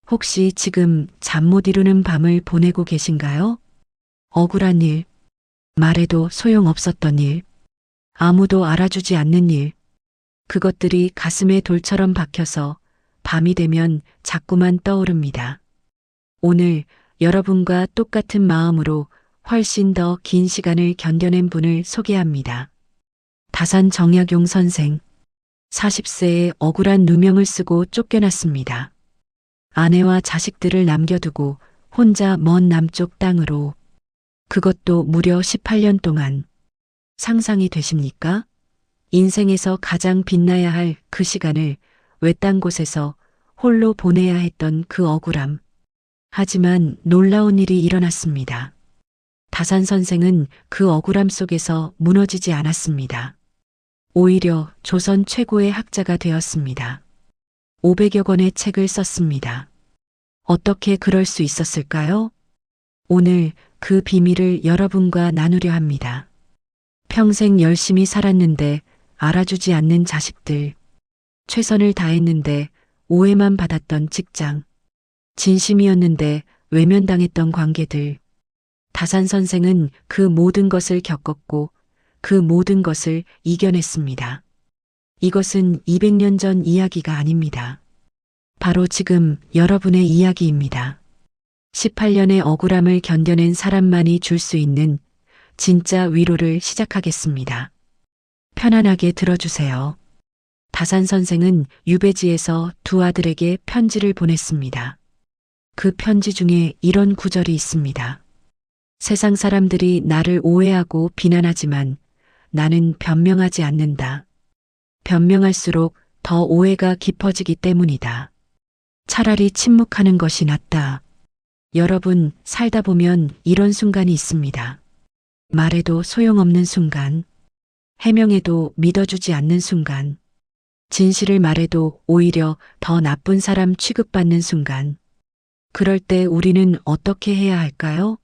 혹시 지금 잠 못 이루는 밤을 보내고 계신가요? 억울한 일, 말해도 소용없었던 일, 아무도 알아주지 않는 일, 그것들이 가슴에 돌처럼 박혀서 밤이 되면 자꾸만 떠오릅니다. 오늘 여러분과 똑같은 마음으로 훨씬 더 긴 시간을 견뎌낸 분을 소개합니다. 다산 정약용 선생. 40세에 억울한 누명을 쓰고 쫓겨났습니다. 아내와 자식들을 남겨두고 혼자 먼 남쪽 땅으로. 그것도 무려 18년 동안. 상상이 되십니까? 인생에서 가장 빛나야 할 그 시간을 외딴 곳에서 홀로 보내야 했던 그 억울함. 하지만 놀라운 일이 일어났습니다. 다산 선생은 그 억울함 속에서 무너지지 않았습니다. 오히려 조선 최고의 학자가 되었습니다. 500여 권의 책을 썼습니다. 어떻게 그럴 수 있었을까요? 오늘 그 비밀을 여러분과 나누려 합니다. 평생 열심히 살았는데 알아주지 않는 자식들, 최선을 다했는데 오해만 받았던 직장, 진심이었는데 외면당했던 관계들. 다산 선생은 그 모든 것을 겪었고 그 모든 것을 이겨냈습니다. 이것은 200년 전 이야기가 아닙니다. 바로 지금 여러분의 이야기입니다. 18년의 억울함을 견뎌낸 사람만이 줄 수 있는 진짜 위로를 시작하겠습니다. 편안하게 들어주세요. 다산 선생은 유배지에서 두 아들에게 편지를 보냈습니다. 그 편지 중에 이런 구절이 있습니다. 세상 사람들이 나를 오해하고 비난하지만 나는 변명하지 않는다. 변명할수록 더 오해가 깊어지기 때문이다. 차라리 침묵하는 것이 낫다. 여러분, 살다 보면 이런 순간이 있습니다. 말해도 소용없는 순간, 해명해도 믿어주지 않는 순간, 진실을 말해도 오히려 더 나쁜 사람 취급받는 순간. 그럴 때 우리는 어떻게 해야 할까요?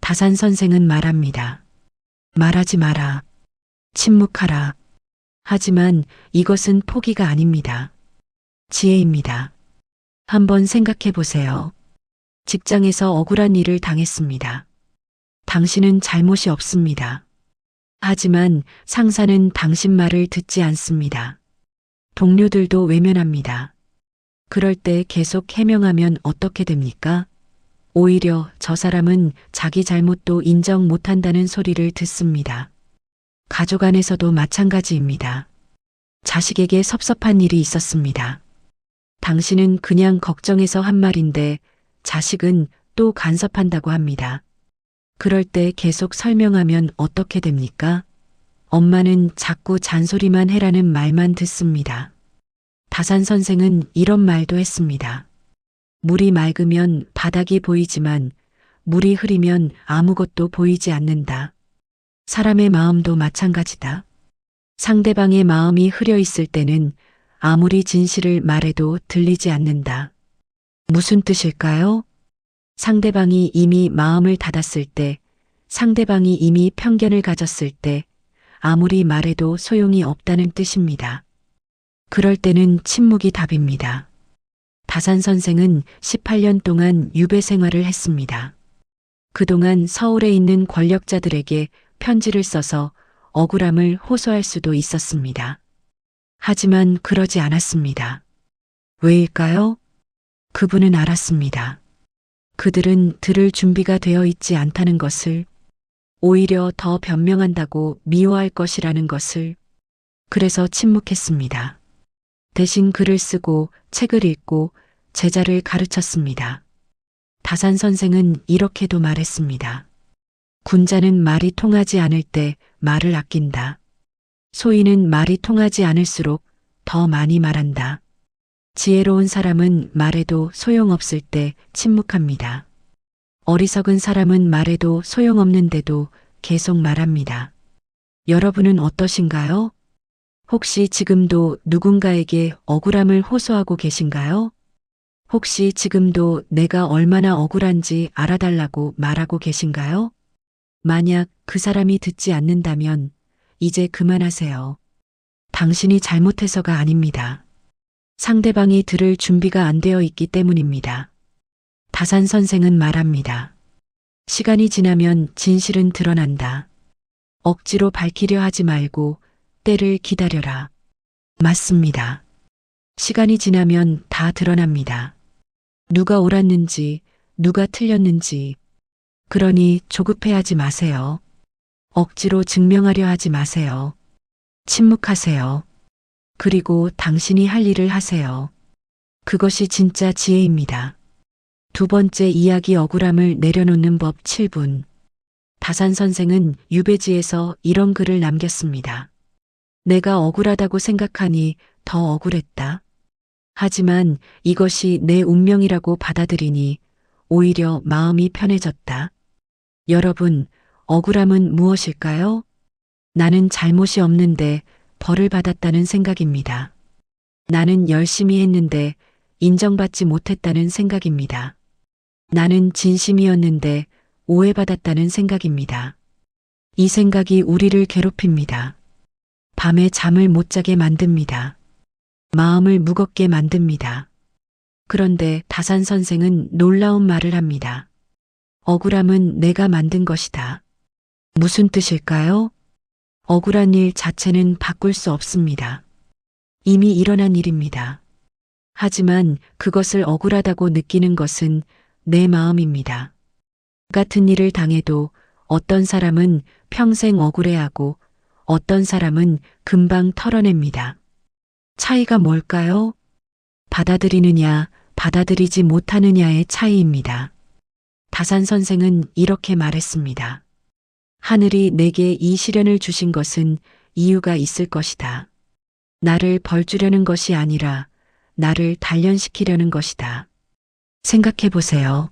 다산 선생은 말합니다. 말하지 마라. 침묵하라. 하지만 이것은 포기가 아닙니다. 지혜입니다. 한번 생각해 보세요. 직장에서 억울한 일을 당했습니다. 당신은 잘못이 없습니다. 하지만 상사는 당신 말을 듣지 않습니다. 동료들도 외면합니다. 그럴 때 계속 해명하면 어떻게 됩니까? 오히려 저 사람은 자기 잘못도 인정 못한다는 소리를 듣습니다. 가족 안에서도 마찬가지입니다. 자식에게 섭섭한 일이 있었습니다. 당신은 그냥 걱정해서 한 말인데 자식은 또 간섭한다고 합니다. 그럴 때 계속 설명하면 어떻게 됩니까? 엄마는 자꾸 잔소리만 해라는 말만 듣습니다. 다산 선생은 이런 말도 했습니다. 물이 맑으면 바닥이 보이지만 물이 흐리면 아무것도 보이지 않는다. 사람의 마음도 마찬가지다. 상대방의 마음이 흐려 있을 때는 아무리 진실을 말해도 들리지 않는다. 무슨 뜻일까요? 상대방이 이미 마음을 닫았을 때, 상대방이 이미 편견을 가졌을 때, 아무리 말해도 소용이 없다는 뜻입니다. 그럴 때는 침묵이 답입니다. 다산 선생은 18년 동안 유배 생활을 했습니다. 그동안 서울에 있는 권력자들에게 편지를 써서 억울함을 호소할 수도 있었습니다. 하지만 그러지 않았습니다. 왜일까요? 그분은 알았습니다. 그들은 들을 준비가 되어 있지 않다는 것을, 오히려 더 변명한다고 미워할 것이라는 것을. 그래서 침묵했습니다. 대신 글을 쓰고 책을 읽고 제자를 가르쳤습니다. 다산 선생은 이렇게도 말했습니다. 군자는 말이 통하지 않을 때 말을 아낀다. 소인은 말이 통하지 않을수록 더 많이 말한다. 지혜로운 사람은 말해도 소용없을 때 침묵합니다. 어리석은 사람은 말해도 소용없는데도 계속 말합니다. 여러분은 어떠신가요? 혹시 지금도 누군가에게 억울함을 호소하고 계신가요? 혹시 지금도 내가 얼마나 억울한지 알아달라고 말하고 계신가요? 만약 그 사람이 듣지 않는다면 이제 그만하세요. 당신이 잘못해서가 아닙니다. 상대방이 들을 준비가 안 되어 있기 때문입니다. 다산 선생은 말합니다. 시간이 지나면 진실은 드러난다. 억지로 밝히려 하지 말고 때를 기다려라. 맞습니다. 시간이 지나면 다 드러납니다. 누가 옳았는지, 누가 틀렸는지. 그러니 조급해하지 마세요. 억지로 증명하려 하지 마세요. 침묵하세요. 그리고 당신이 할 일을 하세요. 그것이 진짜 지혜입니다. 두 번째 이야기 억울함을 내려놓는 법 7분. 다산 선생은 유배지에서 이런 글을 남겼습니다. 내가 억울하다고 생각하니 더 억울했다. 하지만 이것이 내 운명이라고 받아들이니 오히려 마음이 편해졌다. 여러분, 억울함은 무엇일까요? 나는 잘못이 없는데 벌을 받았다는 생각입니다. 나는 열심히 했는데 인정받지 못했다는 생각입니다. 나는 진심이었는데 오해받았다는 생각입니다. 이 생각이 우리를 괴롭힙니다. 밤에 잠을 못 자게 만듭니다. 마음을 무겁게 만듭니다. 그런데 다산 선생은 놀라운 말을 합니다. 억울함은 내가 만든 것이다. 무슨 뜻일까요? 억울한 일 자체는 바꿀 수 없습니다. 이미 일어난 일입니다. 하지만 그것을 억울하다고 느끼는 것은 내 마음입니다. 같은 일을 당해도 어떤 사람은 평생 억울해하고 어떤 사람은 금방 털어냅니다. 차이가 뭘까요? 받아들이느냐, 받아들이지 못하느냐의 차이입니다. 다산 선생은 이렇게 말했습니다. 하늘이 내게 이 시련을 주신 것은 이유가 있을 것이다. 나를 벌주려는 것이 아니라 나를 단련시키려는 것이다. 생각해 보세요.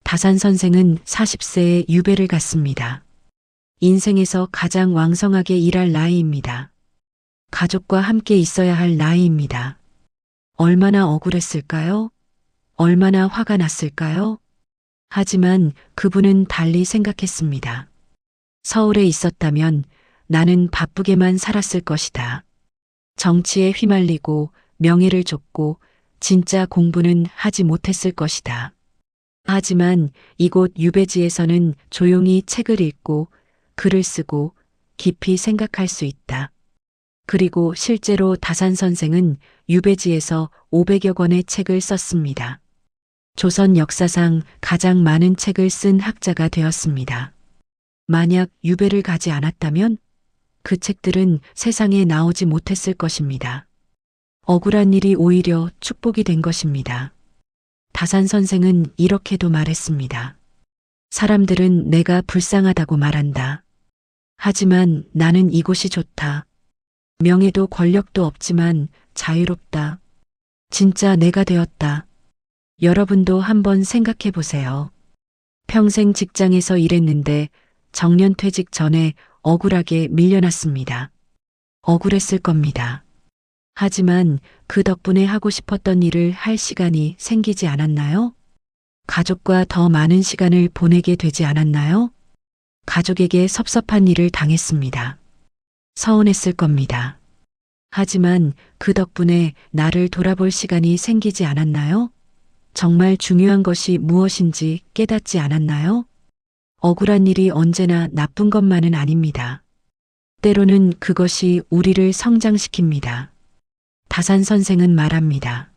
다산 선생은 40세에 유배를 갔습니다. 인생에서 가장 왕성하게 일할 나이입니다. 가족과 함께 있어야 할 나이입니다. 얼마나 억울했을까요? 얼마나 화가 났을까요? 하지만 그분은 달리 생각했습니다. 서울에 있었다면 나는 바쁘게만 살았을 것이다. 정치에 휘말리고 명예를 쫓고 진짜 공부는 하지 못했을 것이다. 하지만 이곳 유배지에서는 조용히 책을 읽고 글을 쓰고 깊이 생각할 수 있다. 그리고 실제로 다산 선생은 유배지에서 500여 권의 책을 썼습니다. 조선 역사상 가장 많은 책을 쓴 학자가 되었습니다. 만약 유배를 가지 않았다면 그 책들은 세상에 나오지 못했을 것입니다. 억울한 일이 오히려 축복이 된 것입니다. 다산 선생은 이렇게도 말했습니다. 사람들은 내가 불쌍하다고 말한다. 하지만 나는 이곳이 좋다. 명예도 권력도 없지만 자유롭다. 진짜 내가 되었다. 여러분도 한번 생각해 보세요. 평생 직장에서 일했는데 정년퇴직 전에 억울하게 밀려났습니다. 억울했을 겁니다. 하지만 그 덕분에 하고 싶었던 일을 할 시간이 생기지 않았나요? 가족과 더 많은 시간을 보내게 되지 않았나요? 가족에게 섭섭한 일을 당했습니다. 서운했을 겁니다. 하지만 그 덕분에 나를 돌아볼 시간이 생기지 않았나요? 정말 중요한 것이 무엇인지 깨닫지 않았나요? 억울한 일이 언제나 나쁜 것만은 아닙니다. 때로는 그것이 우리를 성장시킵니다. 다산 선생은 말합니다.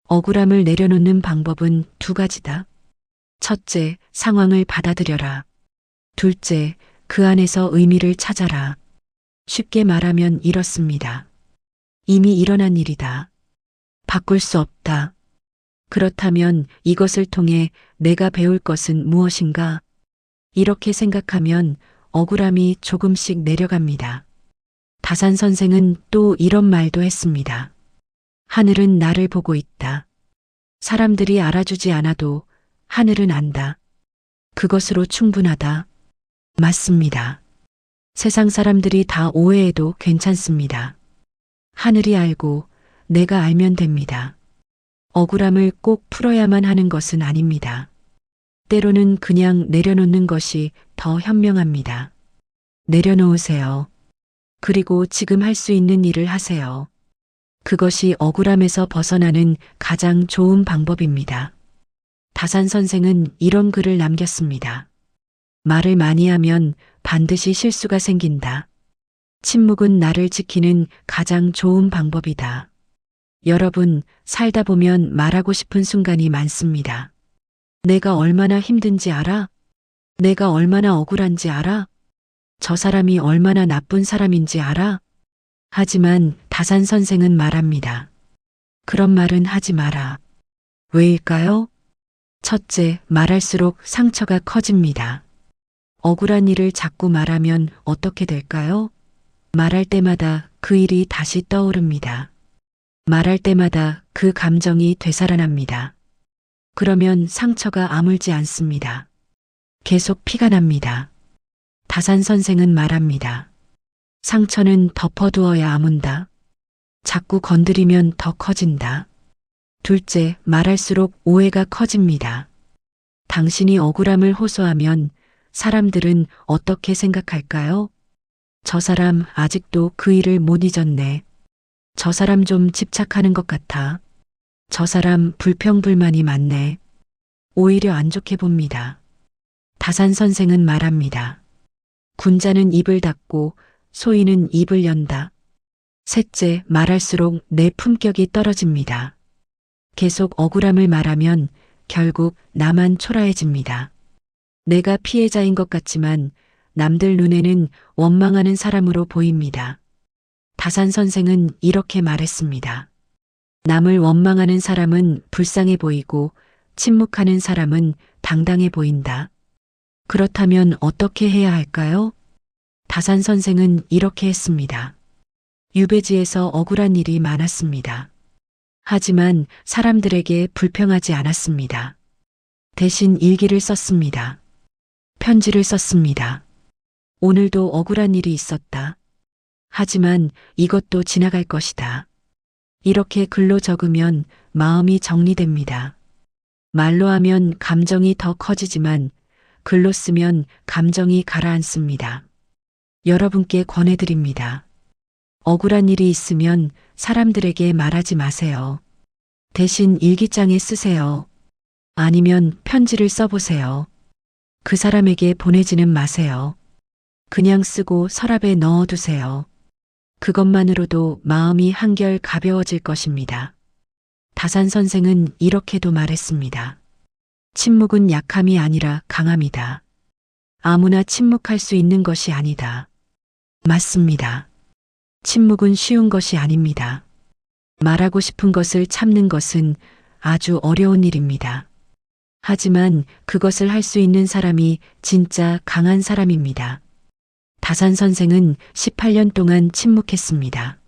억울함을 내려놓는 방법은 두 가지다. 첫째, 상황을 받아들여라. 둘째, 그 안에서 의미를 찾아라. 쉽게 말하면 이렇습니다. 이미 일어난 일이다. 바꿀 수 없다. 그렇다면 이것을 통해 내가 배울 것은 무엇인가? 이렇게 생각하면 억울함이 조금씩 내려갑니다. 다산 선생은 또 이런 말도 했습니다. 하늘은 나를 보고 있다. 사람들이 알아주지 않아도 하늘은 안다. 그것으로 충분하다. 맞습니다. 세상 사람들이 다 오해해도 괜찮습니다. 하늘이 알고 내가 알면 됩니다. 억울함을 꼭 풀어야만 하는 것은 아닙니다. 때로는 그냥 내려놓는 것이 더 현명합니다. 내려놓으세요. 그리고 지금 할 수 있는 일을 하세요. 그것이 억울함에서 벗어나는 가장 좋은 방법입니다. 다산 선생은 이런 글을 남겼습니다. 말을 많이 하면 반드시 실수가 생긴다. 침묵은 나를 지키는 가장 좋은 방법이다. 여러분, 살다 보면 말하고 싶은 순간이 많습니다. 내가 얼마나 힘든지 알아? 내가 얼마나 억울한지 알아? 저 사람이 얼마나 나쁜 사람인지 알아? 하지만 다산 선생은 말합니다. 그런 말은 하지 마라. 왜일까요? 첫째, 말할수록 상처가 커집니다. 억울한 일을 자꾸 말하면 어떻게 될까요? 말할 때마다 그 일이 다시 떠오릅니다. 말할 때마다 그 감정이 되살아납니다. 그러면 상처가 아물지 않습니다. 계속 피가 납니다. 다산 선생은 말합니다. 상처는 덮어두어야 아문다. 자꾸 건드리면 더 커진다. 둘째, 말할수록 오해가 커집니다. 당신이 억울함을 호소하면 사람들은 어떻게 생각할까요? 저 사람 아직도 그 일을 못 잊었네. 저 사람 좀 집착하는 것 같아. 저 사람 불평불만이 많네. 오히려 안 좋게 봅니다. 다산 선생은 말합니다. 군자는 입을 닫고 소인은 입을 연다. 셋째, 말할수록 내 품격이 떨어집니다. 계속 억울함을 말하면 결국 나만 초라해집니다. 내가 피해자인 것 같지만 남들 눈에는 원망하는 사람으로 보입니다. 다산 선생은 이렇게 말했습니다. 남을 원망하는 사람은 불쌍해 보이고 침묵하는 사람은 당당해 보인다. 그렇다면 어떻게 해야 할까요? 다산 선생은 이렇게 했습니다. 유배지에서 억울한 일이 많았습니다. 하지만 사람들에게 불평하지 않았습니다. 대신 일기를 썼습니다. 편지를 썼습니다. 오늘도 억울한 일이 있었다. 하지만 이것도 지나갈 것이다. 이렇게 글로 적으면 마음이 정리됩니다. 말로 하면 감정이 더 커지지만 글로 쓰면 감정이 가라앉습니다. 여러분께 권해드립니다. 억울한 일이 있으면 사람들에게 말하지 마세요. 대신 일기장에 쓰세요. 아니면 편지를 써보세요. 그 사람에게 보내지는 마세요. 그냥 쓰고 서랍에 넣어두세요. 그것만으로도 마음이 한결 가벼워질 것입니다. 다산 선생은 이렇게도 말했습니다. 침묵은 약함이 아니라 강함이다. 아무나 침묵할 수 있는 것이 아니다. 맞습니다. 침묵은 쉬운 것이 아닙니다. 말하고 싶은 것을 참는 것은 아주 어려운 일입니다. 하지만 그것을 할 수 있는 사람이 진짜 강한 사람입니다. 다산 선생은 18년 동안 침묵했습니다.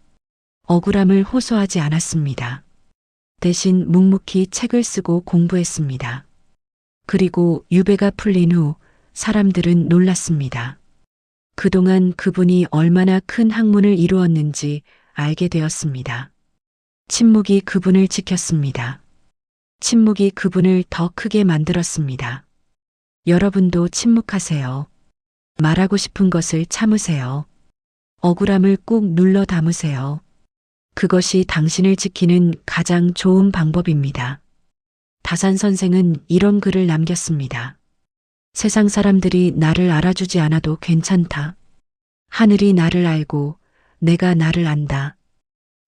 억울함을 호소하지 않았습니다. 대신 묵묵히 책을 쓰고 공부했습니다. 그리고 유배가 풀린 후 사람들은 놀랐습니다. 그동안 그분이 얼마나 큰 학문을 이루었는지 알게 되었습니다. 침묵이 그분을 지켰습니다. 침묵이 그분을 더 크게 만들었습니다. 여러분도 침묵하세요. 말하고 싶은 것을 참으세요. 억울함을 꾹 눌러 담으세요. 그것이 당신을 지키는 가장 좋은 방법입니다. 다산 선생은 이런 글을 남겼습니다. 세상 사람들이 나를 알아주지 않아도 괜찮다. 하늘이 나를 알고 내가 나를 안다.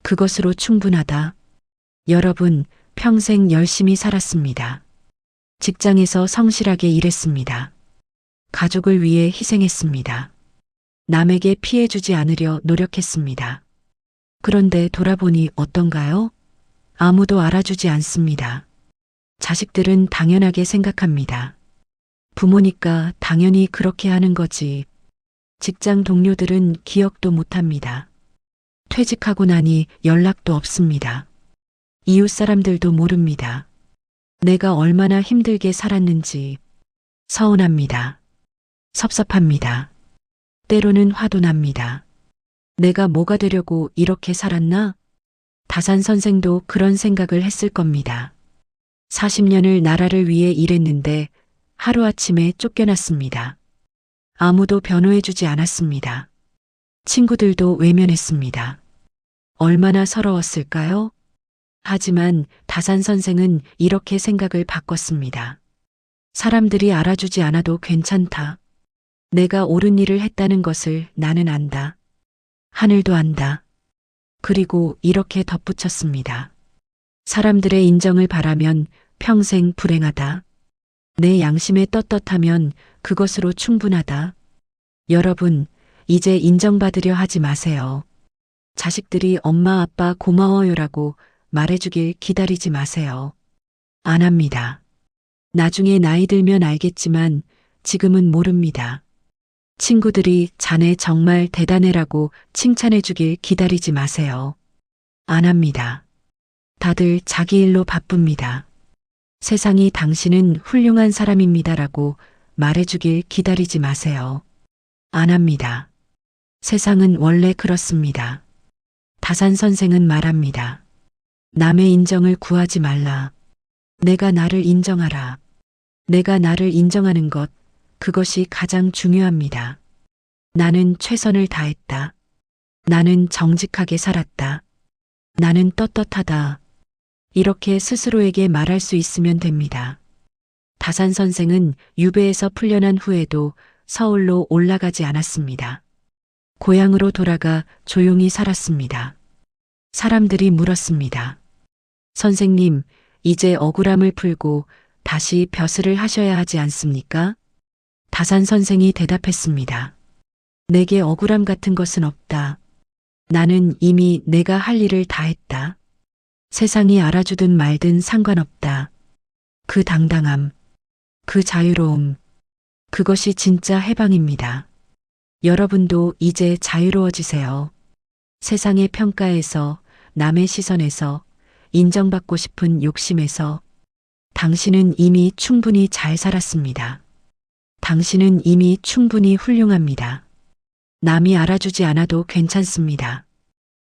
그것으로 충분하다. 여러분, 평생 열심히 살았습니다. 직장에서 성실하게 일했습니다. 가족을 위해 희생했습니다. 남에게 피해 주지 않으려 노력했습니다. 그런데 돌아보니 어떤가요? 아무도 알아주지 않습니다. 자식들은 당연하게 생각합니다. 부모니까 당연히 그렇게 하는 거지. 직장 동료들은 기억도 못합니다. 퇴직하고 나니 연락도 없습니다. 이웃 사람들도 모릅니다. 내가 얼마나 힘들게 살았는지. 서운합니다. 섭섭합니다. 때로는 화도 납니다. 내가 뭐가 되려고 이렇게 살았나? 다산 선생도 그런 생각을 했을 겁니다. 40년을 나라를 위해 일했는데 하루아침에 쫓겨났습니다. 아무도 변호해주지 않았습니다. 친구들도 외면했습니다. 얼마나 서러웠을까요? 하지만 다산 선생은 이렇게 생각을 바꿨습니다. 사람들이 알아주지 않아도 괜찮다. 내가 옳은 일을 했다는 것을 나는 안다. 하늘도 안다. 그리고 이렇게 덧붙였습니다. 사람들의 인정을 바라면 평생 불행하다. 내 양심에 떳떳하면 그것으로 충분하다. 여러분, 이제 인정받으려 하지 마세요. 자식들이 엄마 아빠 고마워요라고 말해주길 기다리지 마세요. 안 합니다. 나중에 나이 들면 알겠지만 지금은 모릅니다. 친구들이 자네 정말 대단해라고 칭찬해주길 기다리지 마세요. 안 합니다. 다들 자기 일로 바쁩니다. 세상이 당신은 훌륭한 사람입니다라고 말해주길 기다리지 마세요. 안 합니다. 세상은 원래 그렇습니다. 다산 선생은 말합니다. 남의 인정을 구하지 말라. 내가 나를 인정하라. 내가 나를 인정하는 것, 그것이 가장 중요합니다. 나는 최선을 다했다. 나는 정직하게 살았다. 나는 떳떳하다. 이렇게 스스로에게 말할 수 있으면 됩니다. 다산 선생은 유배에서 풀려난 후에도 서울로 올라가지 않았습니다. 고향으로 돌아가 조용히 살았습니다. 사람들이 물었습니다. 선생님, 이제 억울함을 풀고 다시 벼슬을 하셔야 하지 않습니까? 다산 선생이 대답했습니다. 내게 억울함 같은 것은 없다. 나는 이미 내가 할 일을 다 했다. 세상이 알아주든 말든 상관없다. 그 당당함, 그 자유로움, 그것이 진짜 해방입니다. 여러분도 이제 자유로워지세요. 세상의 평가에서, 남의 시선에서, 인정받고 싶은 욕심에서 당신은 이미 충분히 잘 살았습니다. 당신은 이미 충분히 훌륭합니다. 남이 알아주지 않아도 괜찮습니다.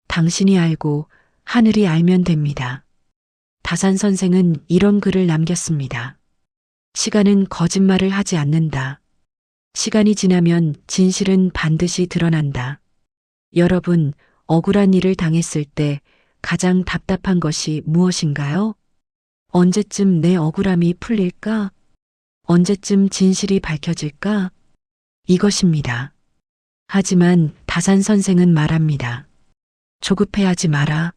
당신이 알고 하늘이 알면 됩니다. 다산 선생은 이런 글을 남겼습니다. 시간은 거짓말을 하지 않는다. 시간이 지나면 진실은 반드시 드러난다. 여러분, 억울한 일을 당했을 때 가장 답답한 것이 무엇인가요? 언제쯤 내 억울함이 풀릴까? 언제쯤 진실이 밝혀질까? 이것입니다. 하지만 다산 선생은 말합니다. 조급해하지 마라.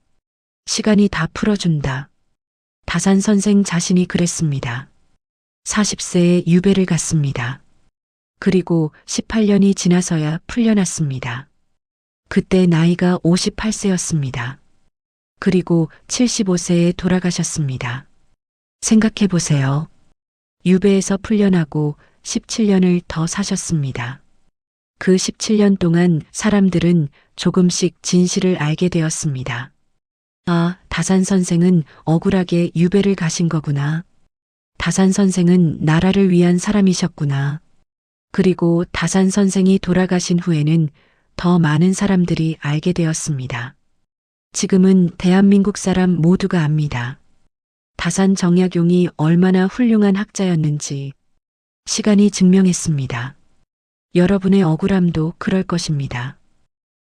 시간이 다 풀어준다. 다산 선생 자신이 그랬습니다. 40세에 유배를 갔습니다. 그리고 18년이 지나서야 풀려났습니다. 그때 나이가 58세였습니다. 그리고 75세에 돌아가셨습니다. 생각해 보세요. 유배에서 풀려나고 17년을 더 사셨습니다. 그 17년 동안 사람들은 조금씩 진실을 알게 되었습니다. 아, 다산 선생은 억울하게 유배를 가신 거구나. 다산 선생은 나라를 위한 사람이셨구나. 그리고 다산 선생이 돌아가신 후에는 더 많은 사람들이 알게 되었습니다. 지금은 대한민국 사람 모두가 압니다. 다산 정약용이 얼마나 훌륭한 학자였는지 시간이 증명했습니다. 여러분의 억울함도 그럴 것입니다.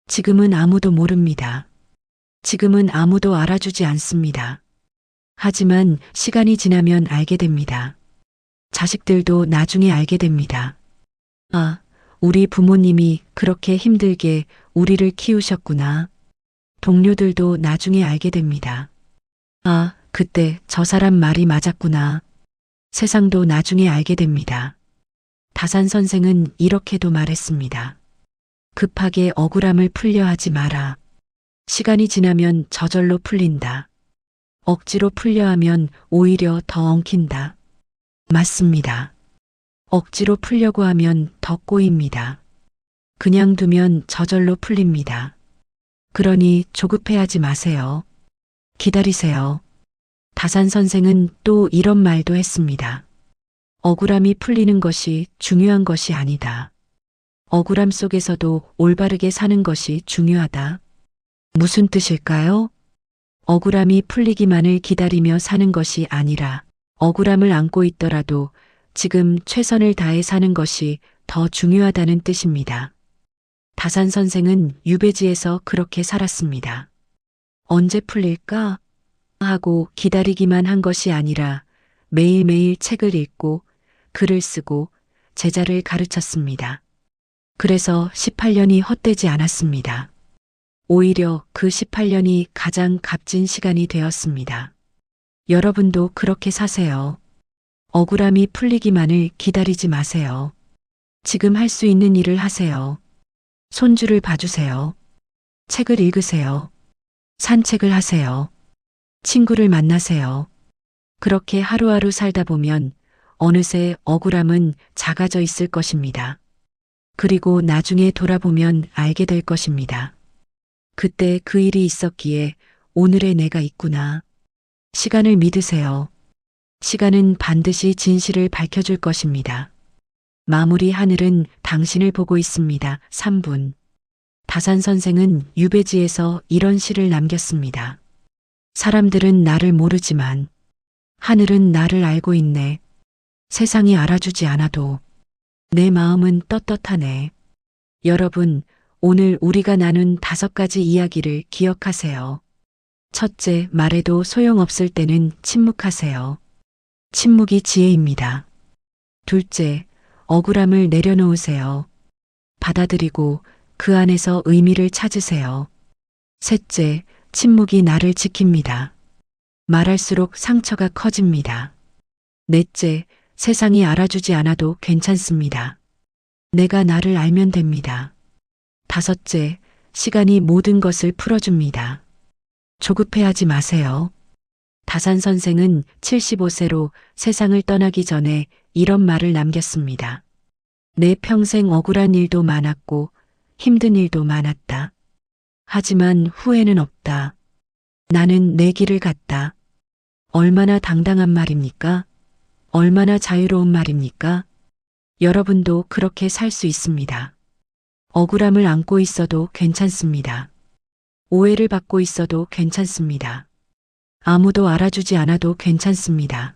지금은 아무도 모릅니다. 지금은 아무도 알아주지 않습니다. 하지만 시간이 지나면 알게 됩니다. 자식들도 나중에 알게 됩니다. 아, 우리 부모님이 그렇게 힘들게 우리를 키우셨구나. 동료들도 나중에 알게 됩니다. 아, 그때 저 사람 말이 맞았구나. 세상도 나중에 알게 됩니다. 다산 선생은 이렇게도 말했습니다. 급하게 억울함을 풀려 하지 마라. 시간이 지나면 저절로 풀린다. 억지로 풀려 하면 오히려 더 엉킨다. 맞습니다. 억지로 풀려고 하면 더 꼬입니다. 그냥 두면 저절로 풀립니다. 그러니 조급해하지 마세요. 기다리세요. 다산 선생은 또 이런 말도 했습니다. 억울함이 풀리는 것이 중요한 것이 아니다. 억울함 속에서도 올바르게 사는 것이 중요하다. 무슨 뜻일까요? 억울함이 풀리기만을 기다리며 사는 것이 아니라 억울함을 안고 있더라도 지금 최선을 다해 사는 것이 더 중요하다는 뜻입니다. 다산 선생은 유배지에서 그렇게 살았습니다. 언제 풀릴까? 하고 기다리기만 한 것이 아니라 매일매일 책을 읽고 글을 쓰고 제자를 가르쳤습니다. 그래서 18년이 헛되지 않았습니다. 오히려 그 18년이 가장 값진 시간이 되었습니다. 여러분도 그렇게 사세요. 억울함이 풀리기만을 기다리지 마세요. 지금 할 수 있는 일을 하세요. 손주를 봐주세요. 책을 읽으세요. 산책을 하세요. 친구를 만나세요. 그렇게 하루하루 살다 보면 어느새 억울함은 작아져 있을 것입니다. 그리고 나중에 돌아보면 알게 될 것입니다. 그때 그 일이 있었기에 오늘의 내가 있구나. 시간을 믿으세요. 시간은 반드시 진실을 밝혀줄 것입니다. 마무리 하늘은 당신을 보고 있습니다. 3분. 다산 선생은 유배지에서 이런 시를 남겼습니다. 사람들은 나를 모르지만 하늘은 나를 알고 있네. 세상이 알아주지 않아도 내 마음은 떳떳하네. 여러분, 오늘 우리가 나눈 5가지 이야기를 기억하세요. 첫째, 말해도 소용없을 때는 침묵하세요. 침묵이 지혜입니다. 둘째, 억울함을 내려놓으세요. 받아들이고 그 안에서 의미를 찾으세요. 셋째, 침묵이 나를 지킵니다. 말할수록 상처가 커집니다. 넷째, 세상이 알아주지 않아도 괜찮습니다. 내가 나를 알면 됩니다. 다섯째, 시간이 모든 것을 풀어줍니다. 조급해하지 마세요. 다산 선생은 75세로 세상을 떠나기 전에 이런 말을 남겼습니다. 내 평생 억울한 일도 많았고 힘든 일도 많았다. 하지만 후회는 없다. 나는 내 길을 갔다. 얼마나 당당한 말입니까? 얼마나 자유로운 말입니까? 여러분도 그렇게 살 수 있습니다. 억울함을 안고 있어도 괜찮습니다. 오해를 받고 있어도 괜찮습니다. 아무도 알아주지 않아도 괜찮습니다.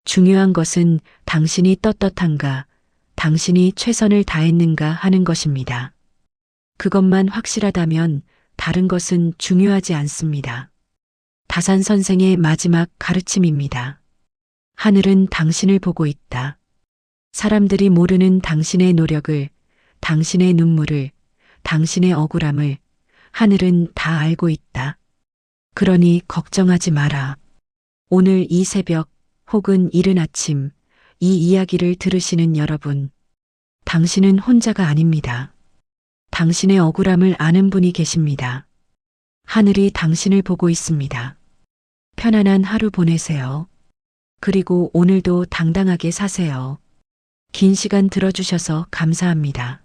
중요한 것은 당신이 떳떳한가, 당신이 최선을 다했는가 하는 것입니다. 그것만 확실하다면 다른 것은 중요하지 않습니다. 다산 선생의 마지막 가르침입니다. 하늘은 당신을 보고 있다. 사람들이 모르는 당신의 노력을, 당신의 눈물을, 당신의 억울함을 하늘은 다 알고 있다. 그러니 걱정하지 마라. 오늘 이 새벽 혹은 이른 아침 이 이야기를 들으시는 여러분, 당신은 혼자가 아닙니다. 당신의 억울함을 아는 분이 계십니다. 하늘이 당신을 보고 있습니다. 편안한 하루 보내세요. 그리고 오늘도 당당하게 사세요. 긴 시간 들어주셔서 감사합니다.